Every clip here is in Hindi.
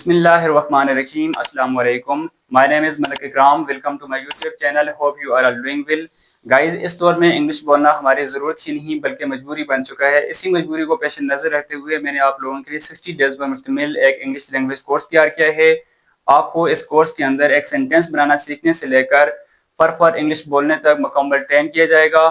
बिस्मिल्लाहिर्रहमानिर्रहीम अस्सलाम वालेकुम। My name is Malik Ikram. Welcome to my YouTube channel. Hope you are all doing well. Guys, इस दौर में इंग्लिश बोलना हमारी ज़रूरत ही नहीं बल्कि मजबूरी बन चुका है। इसी मजबूरी को पेश नज़र रखते हुए मैंने आप लोगों के लिए 60 डेज पर मुश्तमिल एक इंग्लिश लैंग्वेज कोर्स तैयार किया है। आपको इस कोर्स के अंदर एक सेंटेंस बनाना सीखने से लेकर परफेक्ट इंग्लिश बोलने तक मुकम्मल ट्रेन किया जाएगा।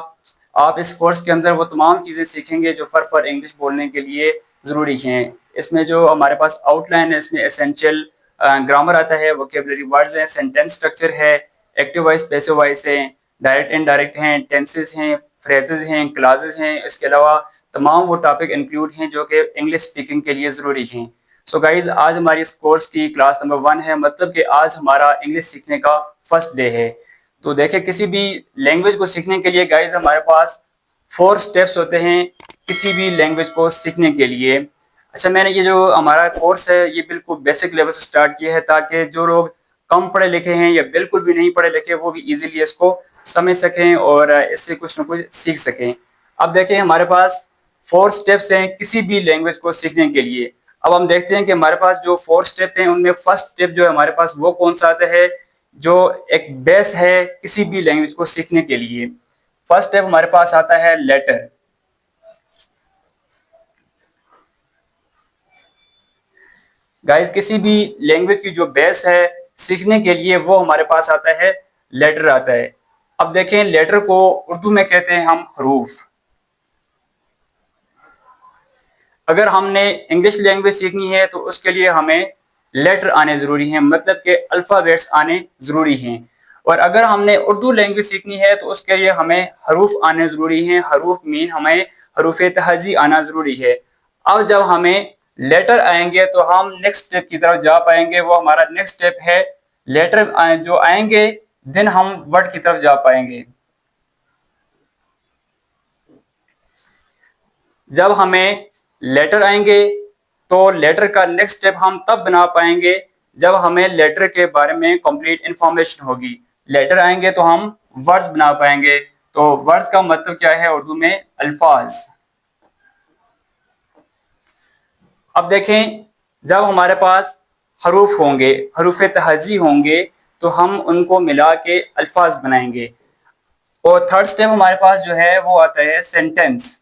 आप इस कोर्स के अंदर वो तमाम चीज़ें सीखेंगे जो परफेक्ट इंग्लिश बोलने के लिए ज़रूरी हैं। इसमें जो हमारे पास आउटलाइन है, इसमें एसेंशियल ग्रामर आता है, वोकेबलरी वर्ड्स हैं, सेंटेंस स्ट्रक्चर है, एक्टिव वॉइस, पैसिव वॉइस है, डायरेक्ट इनडायरेक्ट हैं, टेंसेस हैं, फ्रेजेस हैं, क्लासेस हैं। इसके अलावा तमाम वो टॉपिक इंक्लूड हैं जो कि इंग्लिश स्पीकिंग के लिए ज़रूरी हैं। सो गाइज, आज हमारी इस कोर्स की क्लास नंबर 1 है, मतलब कि आज हमारा इंग्लिश सीखने का फर्स्ट डे है। तो देखें, किसी भी लैंग्वेज को सीखने के लिए गाइज हमारे पास 4 स्टेप्स होते हैं किसी भी लैंग्वेज को सीखने के लिए। अच्छा, मैंने ये जो हमारा कोर्स है ये बिल्कुल बेसिक लेवल से स्टार्ट किया है ताकि जो लोग कम पढ़े लिखे हैं या बिल्कुल भी नहीं पढ़े लिखे वो भी इजीली इसको समझ सकें और इससे कुछ ना कुछ सीख सकें। अब देखें, हमारे पास 4 स्टेप्स हैं किसी भी लैंग्वेज को सीखने के लिए। अब हम देखते हैं कि हमारे पास जो 4 स्टेप हैं उनमें फर्स्ट स्टेप जो है हमारे पास वो कौन सा आता है जो एक बेस है किसी भी लैंग्वेज को सीखने के लिए। फर्स्ट स्टेप हमारे पास आता है लेटर। गाइस, किसी भी लैंग्वेज की जो बेस है सीखने के लिए वो हमारे पास आता है लेटर आता है। अब देखें, लेटर को उर्दू में कहते हैं हम हरूफ। अगर हमने इंग्लिश लैंग्वेज सीखनी है तो उसके लिए हमें लेटर आने ज़रूरी हैं, मतलब कि अल्फ़ाबेट्स आने ज़रूरी हैं। और अगर हमने उर्दू लैंग्वेज सीखनी है तो उसके लिए हमें हरूफ आने ज़रूरी हैं। हरूफ मीन हमें हरूफ तहज़ी आना ज़रूरी है। अब जब हमें लेटर आएंगे तो हम नेक्स्ट स्टेप की तरफ जा पाएंगे। वो हमारा नेक्स्ट स्टेप है लेटर जो आएंगे देन हम वर्ड की तरफ जा पाएंगे। जब हमें लेटर आएंगे तो लेटर का नेक्स्ट स्टेप हम तब बना पाएंगे जब हमें लेटर के बारे में कंप्लीट इंफॉर्मेशन होगी। लेटर आएंगे तो हम वर्ड्स बना पाएंगे। तो वर्ड्स का मतलब क्या है उर्दू में? अल्फाज। अब देखें, जब हमारे पास हरूफ होंगे, हरूफ तहज़ी होंगे, तो हम उनको मिला के अल्फाज बनाएंगे। और थर्ड स्टेप हमारे पास जो है वो आता है सेंटेंस।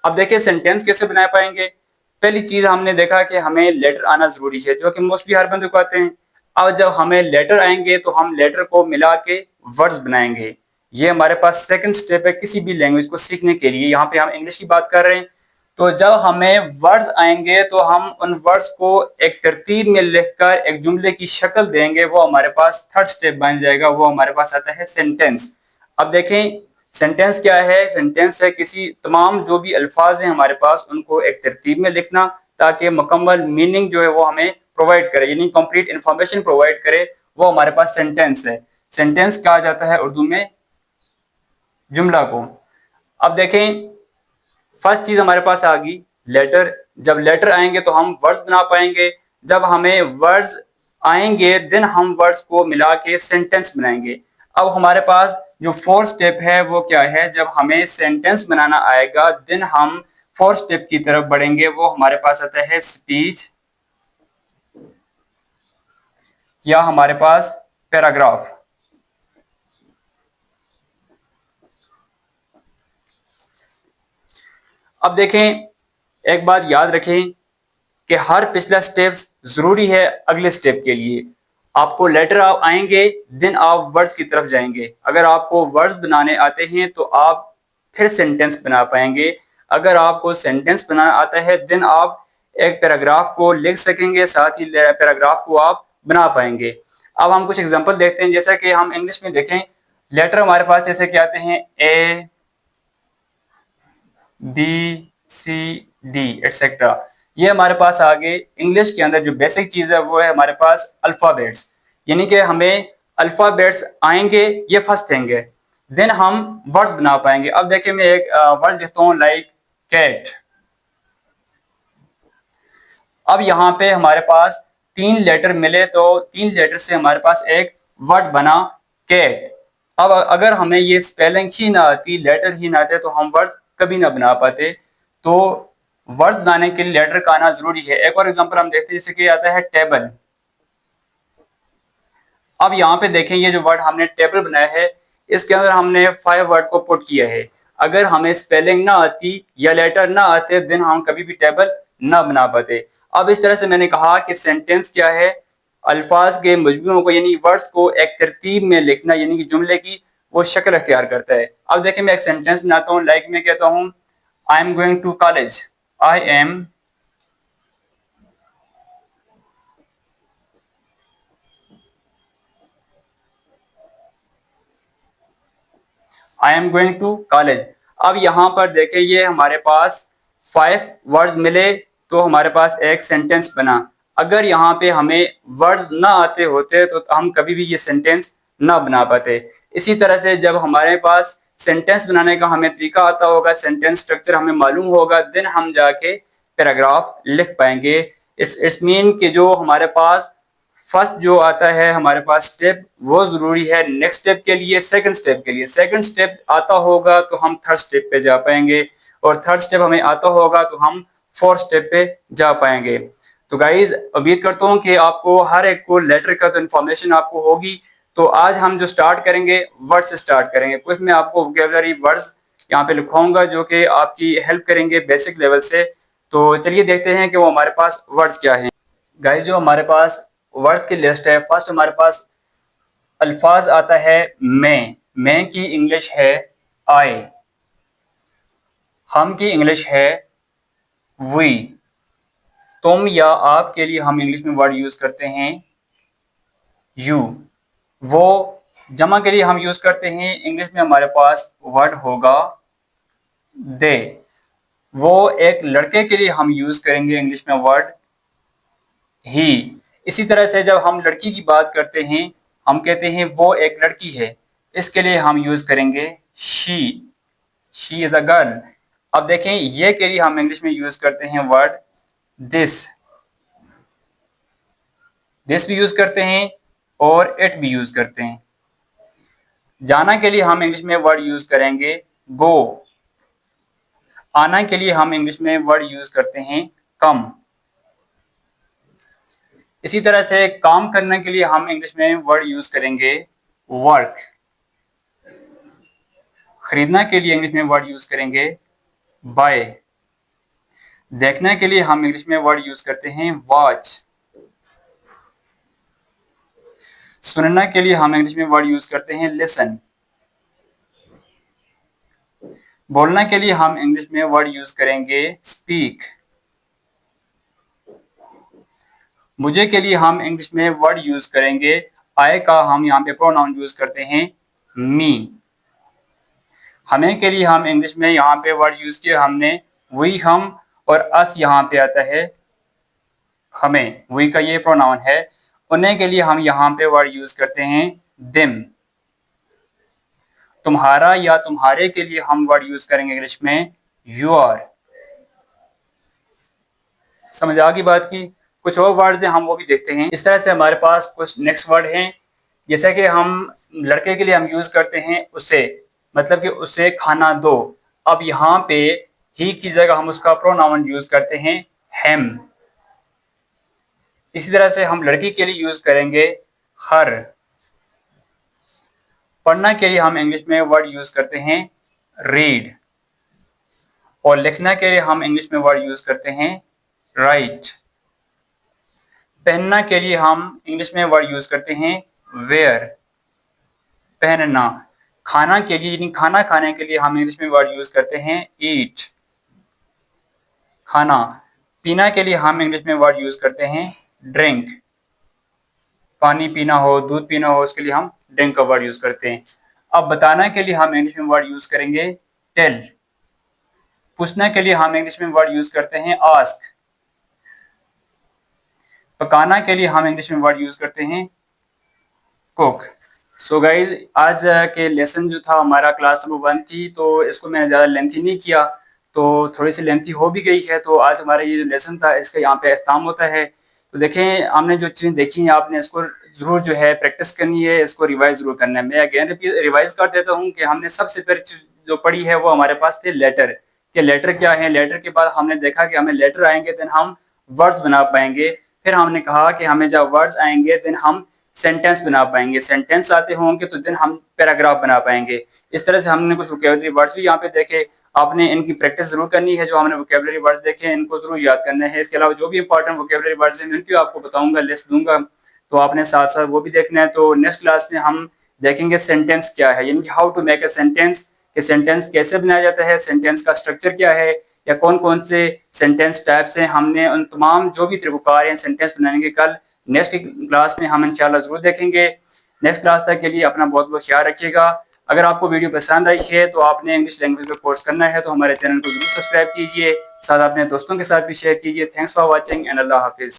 अब देखिए, सेंटेंस कैसे बना पाएंगे। पहली चीज हमने देखा कि हमें लेटर आना जरूरी है, जो कि मोस्टली हर बंदे को आते हैं। अब जब हमें लेटर आएंगे तो हम लेटर को मिला के वर्ड्स बनाएंगे। ये हमारे पास सेकंड स्टेप है किसी भी लैंग्वेज को सीखने के लिए। यहाँ पे हम इंग्लिश की बात कर रहे हैं। तो जब हमें वर्ड्स आएंगे तो हम उन वर्ड्स को एक तरतीब में लिखकर एक जुमले की शक्ल देंगे। वो हमारे पास थर्ड स्टेप बन जाएगा। वो हमारे पास आता है सेंटेंस। अब देखें, सेंटेंस क्या है? सेंटेंस है किसी तमाम जो भी अल्फाज हैं हमारे पास उनको एक तरतीब में लिखना ताकि मुकम्मल मीनिंग जो है वो हमें प्रोवाइड करे, यानी कंप्लीट इंफॉर्मेशन प्रोवाइड करे। वो हमारे पास सेंटेंस है। सेंटेंस कहा जाता है उर्दू में जुमला को। अब देखें, फर्स्ट चीज हमारे पास आ गई लेटर। जब लेटर आएंगे तो हम वर्ड्स बना पाएंगे। जब हमें वर्ड्स आएंगे देन हम वर्ड्स को मिला के सेंटेंस बनाएंगे। अब हमारे पास जो फोर्थ स्टेप है वो क्या है? जब हमें सेंटेंस बनाना आएगा देन हम फोर्थ स्टेप की तरफ बढ़ेंगे। वो हमारे पास आता है स्पीच या हमारे पास पैराग्राफ। अब देखें, एक बात याद रखें कि हर पिछला स्टेप्स जरूरी है अगले स्टेप के लिए। आपको लेटर आएंगे देन आप वर्ड्स की तरफ जाएंगे। अगर आपको वर्ड्स बनाने आते हैं तो आप फिर सेंटेंस बना पाएंगे। अगर आपको सेंटेंस बनाना आता है देन आप एक पैराग्राफ को लिख सकेंगे, साथ ही पैराग्राफ को आप बना पाएंगे। अब हम कुछ एग्जांपल देखते हैं। जैसा कि हम इंग्लिश में देखें, लेटर हमारे पास जैसे कि आते हैं A B C D etcetera. ये हमारे पास आगे इंग्लिश के अंदर जो बेसिक चीज है वो है हमारे पास अल्फाबेट्स, यानी कि हमें अल्फाबेट्स आएंगे, ये फर्स्ट थिंग है, देन हम वर्ड्स बना पाएंगे। अब देखिए, मैं एक वर्ड लिखता हूँ लाइक कैट। अब यहाँ पे हमारे पास 3 लेटर मिले तो 3 लेटर से हमारे पास एक वर्ड बना कैट। अब अगर हमें ये स्पेलिंग ही ना आती, लेटर ही ना आते, तो हम वर्ड कभी ना बना पाते। तो वर्ड्स बनाने के लिए लेटर का आना जरूरी है। एक और एग्जांपल हम देखते हैं, जैसे कि आता है टेबल। अब यहाँ पे देखें, ये जो वर्ड हमने टेबल बनाया है, इसके अंदर हमने 5 वर्ड को पुट किया है। अगर हमें स्पेलिंग ना आती या लेटर ना आते, देन हम कभी भी टेबल ना बना पाते। अब इस तरह से मैंने कहा कि सेंटेंस क्या है, अल्फाज के मजमूओं को यानी वर्ड्स को एक तरतीब में लिखना, यानी कि जुमले की वो शक्ल अख्तियार करता है। अब देखिए, मैं एक सेंटेंस बनाता हूँ, लाइक मैं कहता हूँ I am going to college. I am I am going to college. अब यहाँ पर देखें, ये हमारे पास 5 वर्ड्स मिले तो हमारे पास एक सेंटेंस बना। अगर यहाँ पे हमें वर्ड्स ना आते होते तो हम कभी भी ये सेंटेंस ना बना पाते। इसी तरह से जब हमारे पास सेंटेंस बनाने का हमें तरीका आता होगा, सेंटेंस स्ट्रक्चर हमें मालूम होगा, देन हम जाके पैराग्राफ लिख पाएंगे। इट्स मीन कि जो हमारे पास फर्स्ट जो आता है हमारे पास स्टेप, वो जरूरी है नेक्स्ट स्टेप के लिए, सेकंड स्टेप के लिए। सेकंड स्टेप आता होगा तो हम थर्ड स्टेप पे जा पाएंगे, और थर्ड स्टेप हमें आता होगा तो हम फोर्थ स्टेप पे जा पाएंगे। तो गाइज, उम्मीद करता हूँ कि आपको हर एक को लेटर का तो इन्फॉर्मेशन आपको होगी। तो आज हम जो स्टार्ट करेंगे, वर्ड से स्टार्ट करेंगे। कुछ मैं आपको वोकैबुलरी वर्ड्स यहाँ पे लिखवाऊंगा जो कि आपकी हेल्प करेंगे बेसिक लेवल से। तो चलिए देखते हैं कि वो हमारे पास वर्ड्स क्या हैं। गाइज, जो हमारे पास वर्ड्स की लिस्ट है, फर्स्ट हमारे पास अल्फाज आता है मैं की इंग्लिश है आई, हम की इंग्लिश है वी, तुम या आप के लिए हम इंग्लिश में वर्ड यूज करते हैं यू, वो जमा के लिए हम यूज करते हैं इंग्लिश में हमारे पास वर्ड होगा दे, वो एक लड़के के लिए हम यूज करेंगे इंग्लिश में वर्ड ही। इसी तरह से जब हम लड़की की बात करते हैं, हम कहते हैं वो एक लड़की है, इसके लिए हम यूज करेंगे शी इज अ गर्ल। अब देखें, ये के लिए हम इंग्लिश में यूज करते हैं वर्ड दिस भी यूज करते हैं और इट भी यूज करते हैं। जाना के लिए हम इंग्लिश में वर्ड यूज करेंगे गो, आना के लिए हम इंग्लिश में वर्ड यूज करते हैं कम। इसी तरह से काम करने के लिए हम इंग्लिश में वर्ड यूज करेंगे वर्क, खरीदना के लिए इंग्लिश में वर्ड यूज करेंगे बाय, देखने के लिए हम इंग्लिश में वर्ड यूज करते हैं वॉच, सुनना के लिए हम इंग्लिश में वर्ड यूज करते हैं लिसन, बोलने के लिए हम इंग्लिश में वर्ड यूज करेंगे स्पीक, मुझे के लिए हम इंग्लिश में वर्ड यूज करेंगे आई का हम यहाँ पे प्रोनाउन यूज करते हैं मी, हमें के लिए हम इंग्लिश में यहाँ पे वर्ड यूज किया हमने वी हम, और अस यहाँ पे आता है हमें, वी का ये प्रोनाउन है। उन्हें के लिए हम यहाँ पे वर्ड यूज करते हैं दिम, तुम्हारा या तुम्हारे के लिए हम वर्ड यूज करेंगे इंग्लिश में योर। समझ आ गई बात की? कुछ और वर्ड्स हैं, हम वो भी देखते हैं। इस तरह से हमारे पास कुछ नेक्स्ट वर्ड हैं, जैसे कि हम लड़के के लिए हम यूज करते हैं उसे, मतलब कि उसे खाना दो। अब यहाँ पे ही की जगह हम उसका प्रोनाउन यूज करते हैं हेम। इसी तरह से हम लड़की के लिए यूज करेंगे हर। पढ़ना के लिए हम इंग्लिश में वर्ड यूज करते हैं रीड, और लिखना के लिए हम इंग्लिश में वर्ड यूज करते हैं राइट। पहनना के लिए हम इंग्लिश में वर्ड यूज करते हैं वेयर, पहनना। खाना के लिए यानी खाना खाने के लिए हम इंग्लिश में वर्ड यूज करते हैं ईट, खाना। पीना के लिए हम इंग्लिश में वर्ड यूज करते हैं ड्रिंक, पानी पीना हो, दूध पीना हो, उसके लिए हम ड्रिंक का वर्ड यूज करते हैं। अब बताना के लिए हम इंग्लिश में वर्ड यूज करेंगे टेल, पूछने के लिए हम इंग्लिश में वर्ड यूज करते हैं आस्क, पकाना के लिए हम इंग्लिश में वर्ड यूज करते हैं कुक। सो गाइज, आज के लेसन जो था हमारा क्लास नंबर 1 थी, तो इसको मैंने ज़्यादा लेंथी नहीं किया, तो थोड़ी सी लेंथी हो भी गई है। तो आज हमारा ये जो लेसन था इसका यहाँ पे अख्ताम होता है। तो देखें, हमने जो चीज़ें देखी हैं आपने इसको ज़रूर जो है प्रैक्टिस करनी है, इसको रिवाइज ज़रूर करना है। मैं अगेन रिवाइज कर देता हूँ कि हमने सबसे पहले चीज़ जो पढ़ी है वो हमारे पास थे लेटर, कि लेटर क्या है। लेटर के बाद हमने देखा कि हमें लेटर आएंगे देन हम वर्ड्स बना पाएंगे। फिर हमने कहा कि हमें जब वर्ड्स आएंगे देन हम सेंटेंस बना पाएंगे। सेंटेंस आते होंगे तो देन हम पैराग्राफ बना पाएंगे। इस तरह से हमने कुछ वोकैबुलरी वर्ड्स भी यहाँ पे देखे। आपने इनकी प्रैक्टिस जरूर करनी है। जो हमने वोकैबुलरी वर्ड्स देखे इनको जरूर याद करना है। इसके अलावा जो भी इंपॉर्टेंट वोकैबुलरी वर्ड्स हैं उनकी आपको बताऊंगा, लिस्ट दूंगा, तो आपने साथ साथ वो भी देखना है। तो नेक्स्ट क्लास में हम देखेंगे सेंटेंस क्या है, यानी कि how to make a sentence, कि सेंटेंस कैसे बनाया जाता है, सेंटेंस का स्ट्रक्चर क्या है, या कौन कौन से सेंटेंस टाइप्स हैं। हमने उन तमाम जो भी तरीक़ाकार हैं सेंटेंस बनाने के कल नेक्स्ट क्लास में हम इंशाल्लाह जरूर देखेंगे। नेक्स्ट क्लास तक के लिए अपना बहुत बहुत ख्याल रखिएगा। अगर आपको वीडियो पसंद आई है तो आपने इंग्लिश लैंग्वेज में कोर्स करना है तो हमारे चैनल को जरूर सब्सक्राइब कीजिए, साथ अपने दोस्तों के साथ भी शेयर कीजिए। थैंक्स फॉर वॉचिंग एंड अल्लाह हाफिज़।